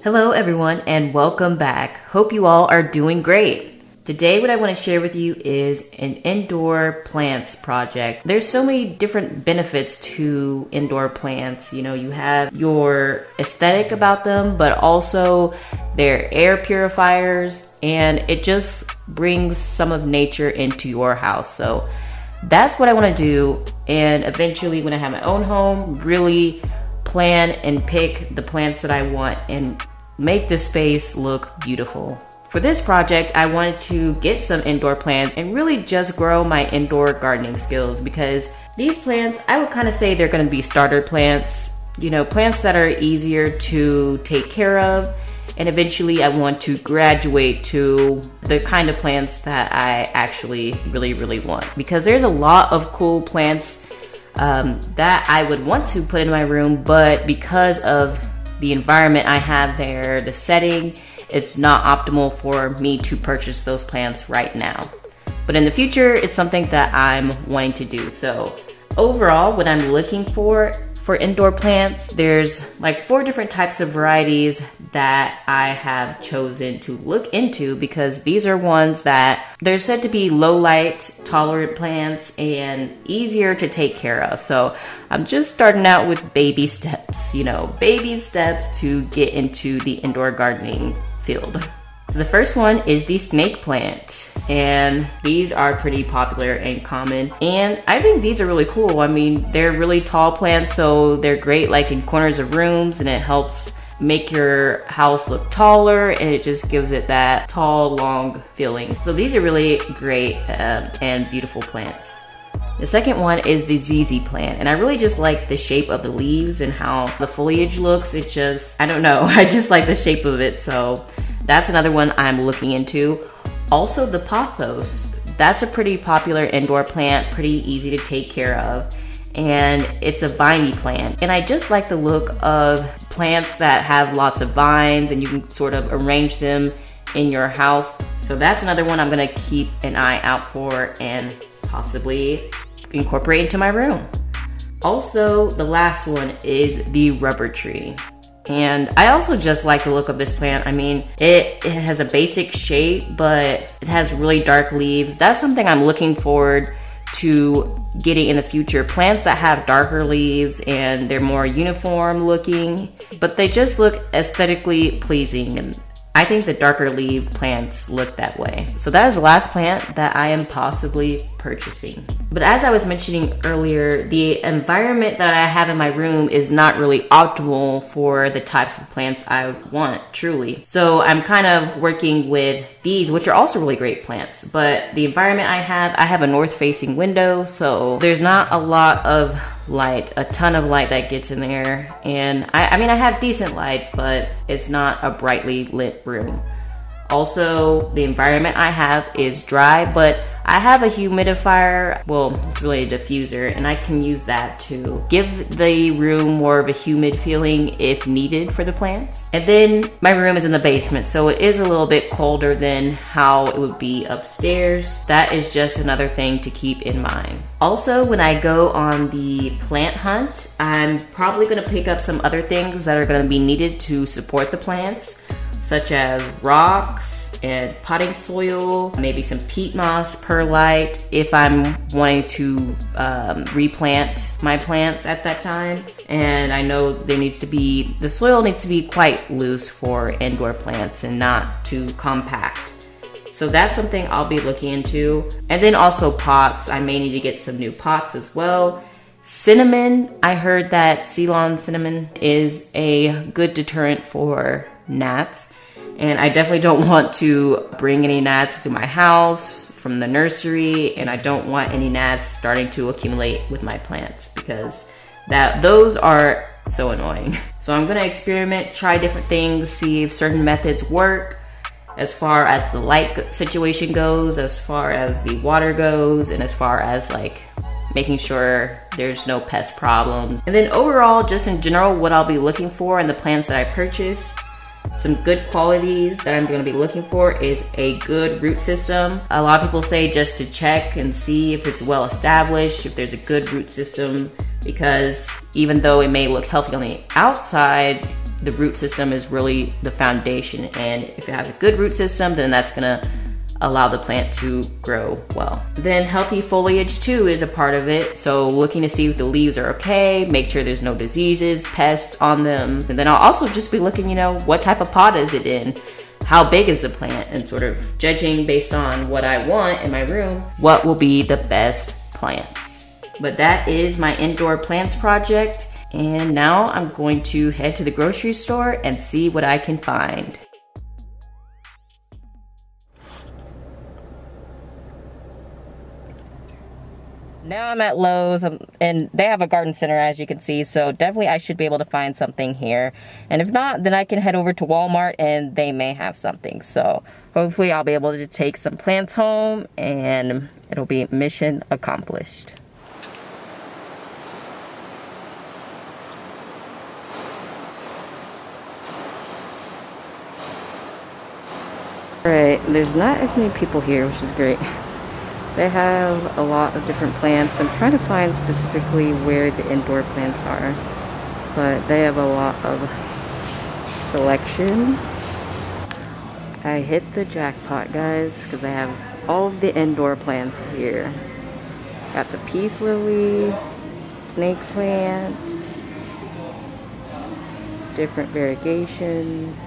Hello everyone and welcome back. Hope you all are doing great. Today what I want to share with you is an indoor plants project. There's so many different benefits to indoor plants. You know, you have your aesthetic about them, but also they're air purifiers and it just brings some of nature into your house. So that's what I want to do, and eventually when I have my own home, really plan and pick the plants that I want and make the space look beautiful. For this project, I wanted to get some indoor plants and really just grow my indoor gardening skills, because these plants, I would kind of say they're going to be starter plants, you know, plants that are easier to take care of. And eventually I want to graduate to the kind of plants that I actually really want, because there's a lot of cool plants that I would want to put in my room, but because of the environment I have there, the setting, it's not optimal for me to purchase those plants right now. But in the future, it's something that I'm wanting to do. So overall, what I'm looking for indoor plants, there's like 4 different types of varieties that I have chosen to look into, because these are ones that they're said to be low light tolerant plants and easier to take care of. So I'm just starting out with baby steps, you know, baby steps to get into the indoor gardening field. So the first one is the snake plant, and these are pretty popular and common, and I think these are really cool. I mean, they're really tall plants, so they're great like in corners of rooms, and it helps make your house look taller, and it just gives it that tall, long feeling. So these are really great and beautiful plants. The second one is the ZZ plant, and I really just like the shape of the leaves and how the foliage looks. It just, I don't know, I just like the shape of it, so that's another one I'm looking into. Also the pothos, that's a pretty popular indoor plant, pretty easy to take care of, and it's a viney plant. And I just like the look of plants that have lots of vines and you can sort of arrange them in your house. So that's another one I'm gonna keep an eye out for and possibly incorporate into my room. Also, the last one is the rubber tree. And I also just like the look of this plant. I mean, it has a basic shape, but it has really dark leaves. That's something I'm looking forward to getting in the future. Plants that have darker leaves and they're more uniform looking, but they just look aesthetically pleasing. And I think the darker leaf plants look that way. So that is the last plant that I am possibly purchasing. But as I was mentioning earlier, the environment that I have in my room is not really optimal for the types of plants I want, truly. So I'm kind of working with these, which are also really great plants. But the environment I have a north-facing window, so there's not a lot of light, a ton of light that gets in there. And I mean, I have decent light, but it's not a brightly lit room. Also, the environment I have is dry, but I have a humidifier. Well, it's really a diffuser, and I can use that to give the room more of a humid feeling if needed for the plants. And then my room is in the basement, so it is a little bit colder than how it would be upstairs. That is just another thing to keep in mind. Also, when I go on the plant hunt, I'm probably gonna pick up some other things that are gonna be needed to support the plants, such as rocks and potting soil, maybe some peat moss, perlite, if I'm wanting to replant my plants at that time. And I know the soil needs to be quite loose for indoor plants and not too compact. So that's something I'll be looking into. And then also pots, I may need to get some new pots as well. Cinnamon, I heard that Ceylon cinnamon is a good deterrent for gnats, and I definitely don't want to bring any gnats to my house from the nursery, and I don't want any gnats starting to accumulate with my plants, because those are so annoying. So I'm gonna experiment, try different things, see if certain methods work as far as the light situation goes, as far as the water goes, and as far as like making sure there's no pest problems. And then overall, just in general, what I'll be looking for in the plants that I purchase, some good qualities that I'm going to be looking for is a good root system. A lot of people say just to check and see if it's well established, if there's a good root system, because even though it may look healthy on the outside, the root system is really the foundation, and if it has a good root system, then that's gonna allow the plant to grow well. Then healthy foliage too is a part of it. So looking to see if the leaves are okay, make sure there's no diseases, pests on them. And then I'll also just be looking, you know, what type of pot is it in? How big is the plant? And sort of judging based on what I want in my room, what will be the best plants. But that is my indoor plants project. And now I'm going to head to the grocery store and see what I can find. Now I'm at Lowe's, and they have a garden center, as you can see, so definitely I should be able to find something here. And if not, then I can head over to Walmart and they may have something. So hopefully I'll be able to take some plants home and it'll be mission accomplished. Alright, there's not as many people here, which is great. They have a lot of different plants. I'm trying to find specifically where the indoor plants are, but they have a lot of selection. I hit the jackpot, guys, because I have all of the indoor plants here. Got the peace lily, snake plant, different variegations.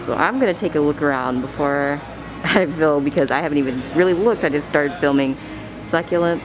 So I'm gonna take a look around before I film, because I haven't even really looked. I just started filming succulents.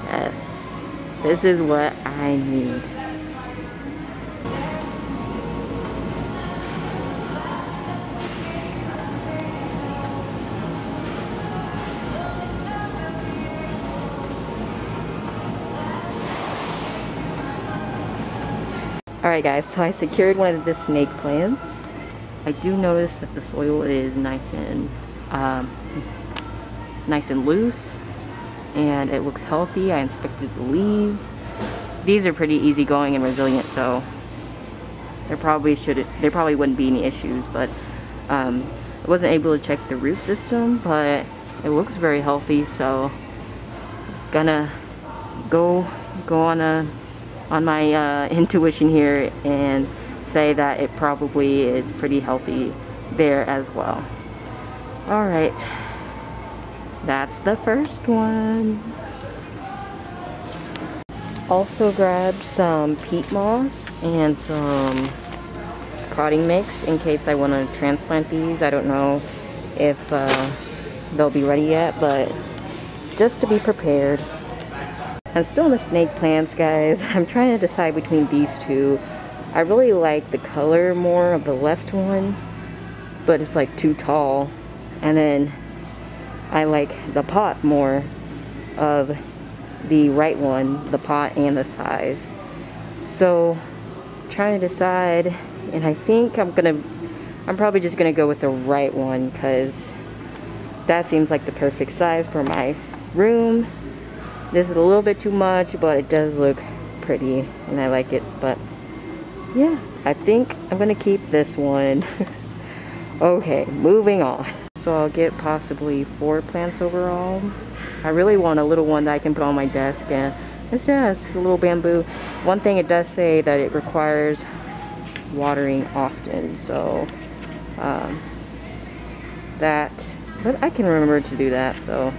Yes, this is what I need. Alright guys, so I secured one of the snake plants. I do notice that the soil is nice and loose, and it looks healthy. I inspected the leaves. These are pretty easygoing and resilient, so there probably wouldn't be any issues. But I wasn't able to check the root system, but it looks very healthy. So gonna go on my intuition here and say that it probably is pretty healthy there as well. All right, that's the first one. Also grabbed some peat moss and some potting mix in case I want to transplant these. I don't know if they'll be ready yet, but just to be prepared. I'm still in the snake plants, guys. I'm trying to decide between these two. I really like the color more of the left one, but it's like too tall. And then I like the pot more of the right one, the pot and the size. So trying to decide, and I think I'm probably just gonna go with the right one, because that seems like the perfect size for my room. This is a little bit too much, but it does look pretty and I like it. But yeah, I think I'm gonna keep this one. Okay, moving on. So I'll get possibly 4 plants overall. I really want a little one that I can put on my desk, and it's just a little bamboo. One thing it does say that it requires watering often, so but I can remember to do that. So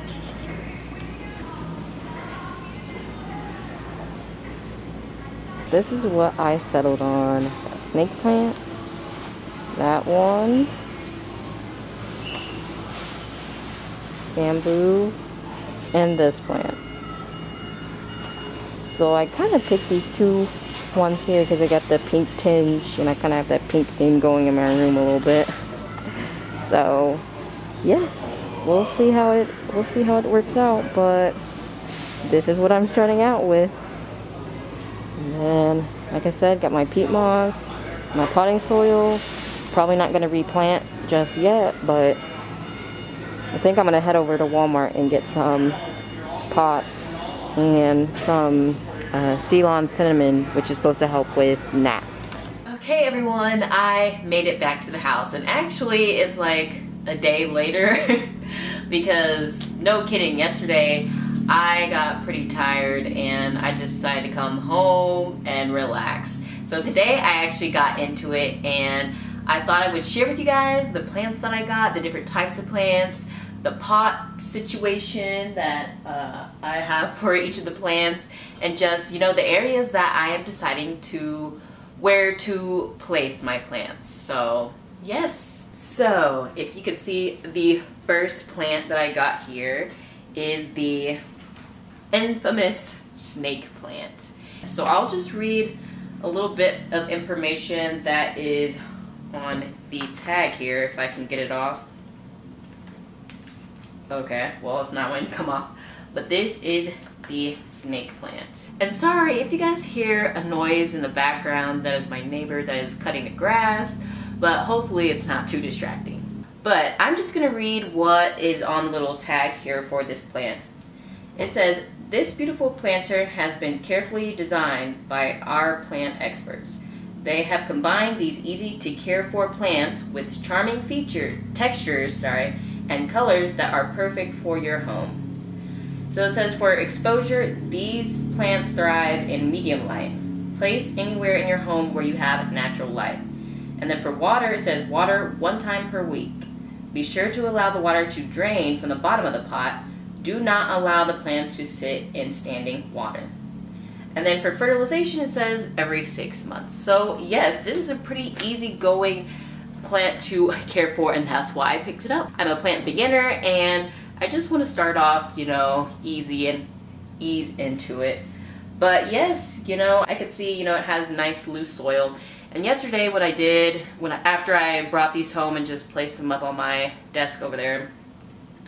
this is what I settled on. A snake plant, that one, bamboo, and this plant. So I kind of picked these 2 ones here because I got the pink tinge, and I kind of have that pink theme going in my room a little bit. So yes, we'll see how it works out, but this is what I'm starting out with. And then, like I said, got my peat moss, my potting soil. Probably not going to replant just yet, but I think I'm going to head over to Walmart and get some pots and some Ceylon cinnamon, which is supposed to help with gnats. Okay everyone, I made it back to the house, and actually it's like a day later because no kidding, yesterday I got pretty tired and I just decided to come home and relax. So today I actually got into it and I thought I would share with you guys the plants that I got, the different types of plants, the pot situation that I have for each of the plants, and just, you know, the areas that I am deciding to where to place my plants. So yes, so if you could see, the first plant that I got here is the infamous snake plant. So I'll just read a little bit of information that is on the tag here, if I can get it off. Okay, well, it's not going to come off, but this is the snake plant. And sorry if you guys hear a noise in the background, that is my neighbor that is cutting the grass, but hopefully it's not too distracting. But I'm just gonna read what is on the little tag here for this plant. It says, "This beautiful planter has been carefully designed by our plant experts. They have combined these easy to care for plants with charming textures, and colors that are perfect for your home." So it says, for exposure, these plants thrive in medium light. Place anywhere in your home where you have natural light. And then for water, it says water 1 time per week. Be sure to allow the water to drain from the bottom of the pot. Do not allow the plants to sit in standing water. And then for fertilization, it says every 6 months. So yes, this is a pretty easygoing plant to care for, and that's why I picked it up. I'm a plant beginner and I just want to start off, you know, easy and ease into it. But yes, you know, I could see, you know, it has nice loose soil. And yesterday what I did, after I brought these home and just placed them up on my desk over there,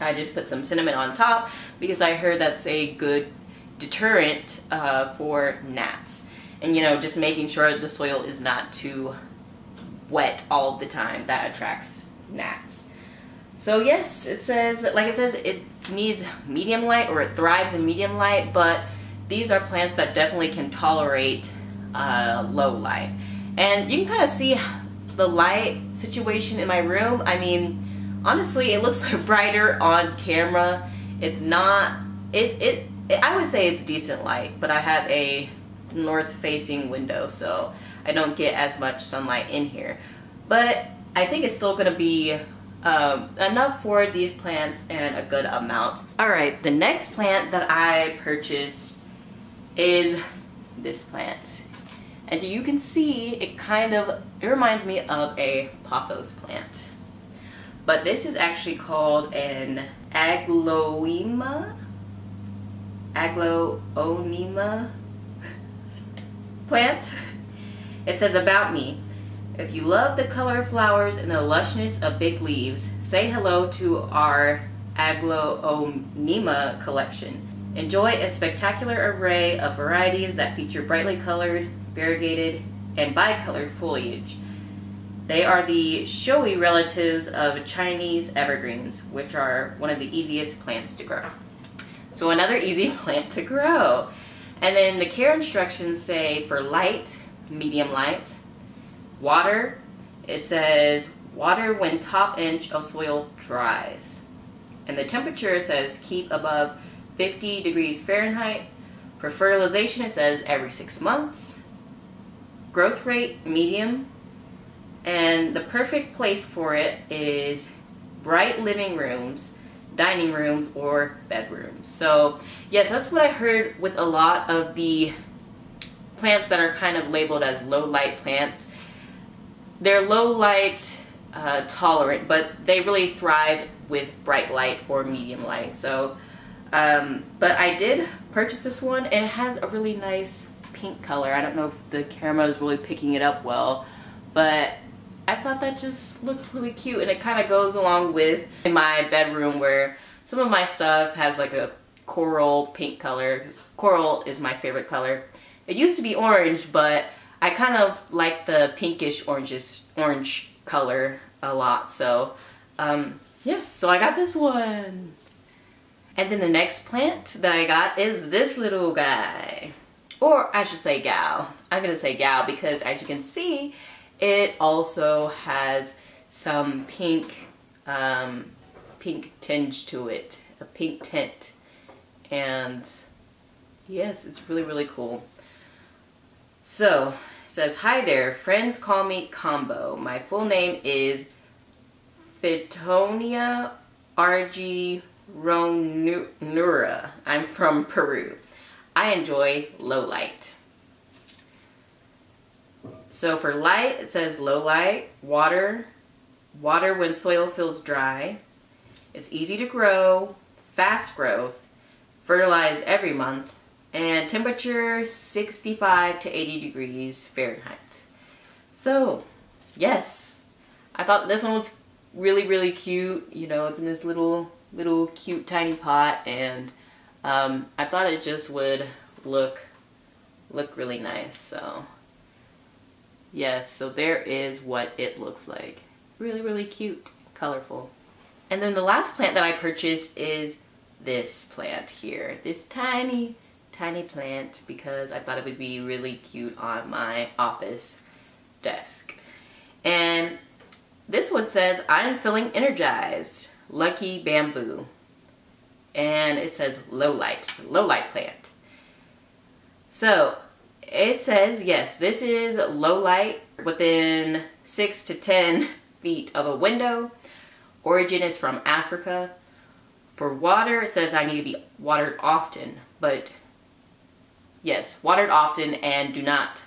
I just put some cinnamon on top because I heard that's a good deterrent for gnats. And, you know, just making sure the soil is not too wet all the time. That attracts gnats. So yes, it says, like it says, it needs medium light, or it thrives in medium light, but these are plants that definitely can tolerate low light. And you can kind of see the light situation in my room. I mean, honestly, it looks like brighter on camera. It's not, I would say it's decent light, but I have a north-facing window, so I don't get as much sunlight in here. But I think it's still gonna be enough for these plants and a good amount. Alright, the next plant that I purchased is this plant. And you can see it reminds me of a pothos plant. But this is actually called an aglaonema plant. It says, about me. If you love the color of flowers and the lushness of big leaves, say hello to our aglaonema collection. Enjoy a spectacular array of varieties that feature brightly colored, variegated, and bicolored foliage. They are the showy relatives of Chinese evergreens, which are one of the easiest plants to grow. So another easy plant to grow. And then the care instructions say for light, medium light, water, it says water when top inch of soil dries. And the temperature, it says keep above 50 degrees Fahrenheit. For fertilization, it says every 6 months. Growth rate, medium. And the perfect place for it is bright living rooms, dining rooms, or bedrooms. So yes, that's what I heard with a lot of the plants that are kind of labeled as low light plants. They're low light tolerant, but they really thrive with bright light or medium light. So, but I did purchase this one, and it has a really nice pink color. I don't know if the camera is really picking it up well, but I thought that just looked really cute, and it kind of goes along with my bedroom where some of my stuff has like a coral pink color. Coral is my favorite color. It used to be orange, but I kind of like the pinkish orange color a lot. So yes, so I got this one. And then the next plant that I got is this little guy. Or I should say gal. I'm gonna say gal because, as you can see, it also has some pink tinge to it, a pink tint. And yes, it's really, really cool. So, it says, "Hi there, friends call me Combo. My full name is Fitonia Argironura. I'm from Peru. I enjoy low light." So for light, it says low light, water when soil feels dry. It's easy to grow, fast growth, fertilize every month, and temperature 65 to 80 degrees Fahrenheit. So, yes, I thought this one was really, really cute. You know, it's in this little cute tiny pot, and I thought it just would look really nice. So, yes, so there is what it looks like. Really, really cute, colorful. And then the last plant that I purchased is this plant here. This tiny plant, because I thought it would be really cute on my office desk. And this one says, "I'm feeling energized. Lucky bamboo." And it says low light. It's a low light plant. So it says, yes, this is low light within 6 to 10 feet of a window. Origin is from Africa. For water, it says I need to be watered often, but yes, watered often, and do not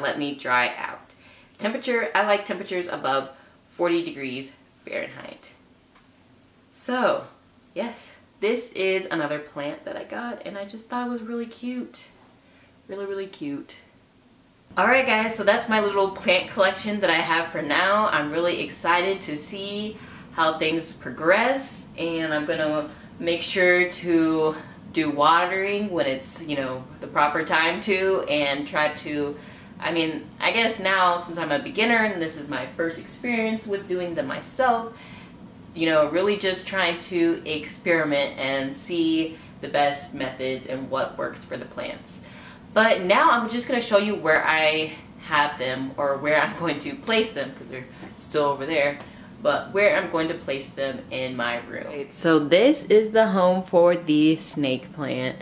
let me dry out. Temperature, I like temperatures above 40 degrees Fahrenheit. So, yes, this is another plant that I got, and I just thought it was really cute. Really, really cute. Alright guys, so that's my little plant collection that I have for now. I'm really excited to see how things progress, and I'm gonna make sure to do watering when it's, you know, the proper time to, and try to, I guess now, since I'm a beginner and this is my first experience with doing them myself, you know, really just trying to experiment and see the best methods and what works for the plants. But now I'm just going to show you where I have them, or where I'm going to place them, because they're still over there, but where I'm going to place them in my room. Right, so this is the home for the snake plant,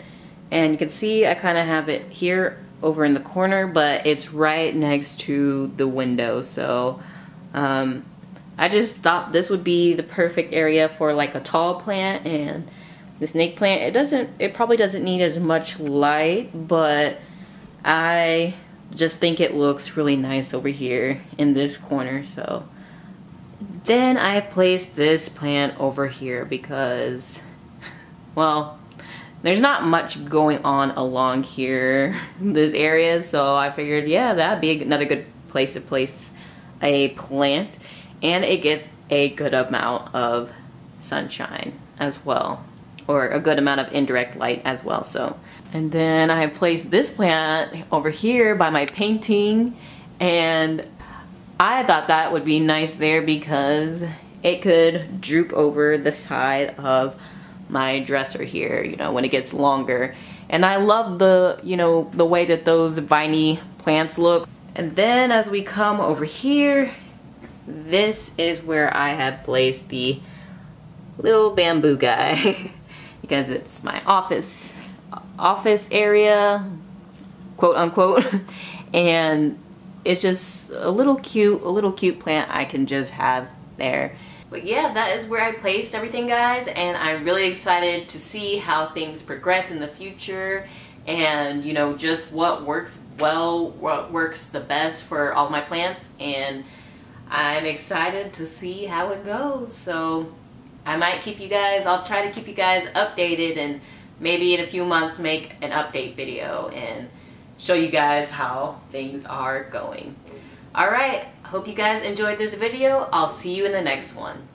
and you can see I kind of have it here over in the corner, but it's right next to the window. So I just thought this would be the perfect area for like a tall plant. And the snake plant, it probably doesn't need as much light, but I just think it looks really nice over here in this corner. So then I placed this plant over here because, well, there's not much going on along here in this area, so I figured, yeah, that'd be another good place to place a plant, and it gets a good amount of sunshine as well, or a good amount of indirect light as well. So, and then I placed this plant over here by my painting, and I thought that would be nice there because it could droop over the side of my dresser here, you know, when it gets longer. And I love the, you know, the way that those viney plants look. And then as we come over here, this is where I have placed the little bamboo guy because it's my office area, quote unquote, and it's just a little cute plant I can just have there. But yeah, that is where I placed everything, guys, and I'm really excited to see how things progress in the future, and you know, just what works well, what works the best for all my plants, and I'm excited to see how it goes. So I might keep you guys, I'll try to keep you guys updated, and maybe in a few months make an update video and show you guys how things are going. Alright, hope you guys enjoyed this video. I'll see you in the next one.